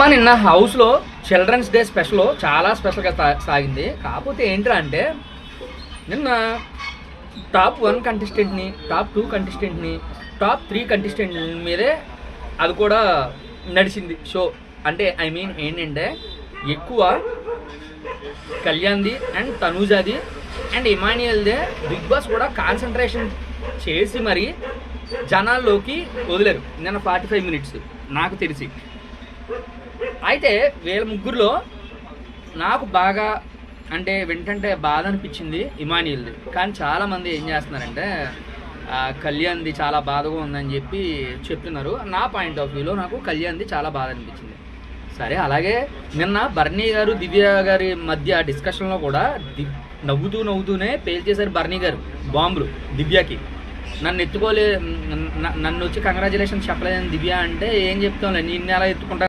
అమ్మ నిన్న హౌస్లో చిల్డ్రన్స్ డే స్పెషల్ చాలా స్పెషల్గా సాగింది. కాకపోతే ఏంట్రా అంటే నిన్న టాప్ 1 కంటెస్టెంట్ని, టాప్ 2 కంటెస్టెంట్ని, టాప్ 3 కంటెస్టెంట్ మీదే అది కూడా నడిచింది షో. అంటే ఐ మీన్ ఏంటంటే ఎక్కువ కళ్యాణ్ది అండ్ తనూజాది అండ్ ఇమాన్యుయల్దే బిగ్ బాస్ కూడా కాన్సన్ట్రేషన్ చేసి మరి జనాల్లోకి వదిలేరు నిన్న 45 మినిట్స్ నాకు తెలిసి. అయితే వీళ్ళ ముగ్గురులో నాకు బాగా అంటే వింటంటే బాధ అనిపించింది ఇమాన్యుయల్ది. కానీ చాలామంది ఏం చేస్తున్నారంటే కళ్యాణ్ది చాలా బాధగా ఉందని చెప్పి చెప్తున్నారు. నా పాయింట్ ఆఫ్ వ్యూలో నాకు కళ్యాణ్ది చాలా బాధ అనిపించింది. సరే, అలాగే నిన్న బర్నీ గారు దివ్య గారి మధ్య డిస్కషన్లో కూడా నవ్వుతూనే పేల్చేశారు బర్నీ గారు బాంబులు దివ్యకి. నన్ను వచ్చి కంగ్రాచులేషన్స్ చెప్పలేదని దివ్య అంటే ఏం చెప్తాంలే, నిన్ను ఎలా ఎత్తుకుంటా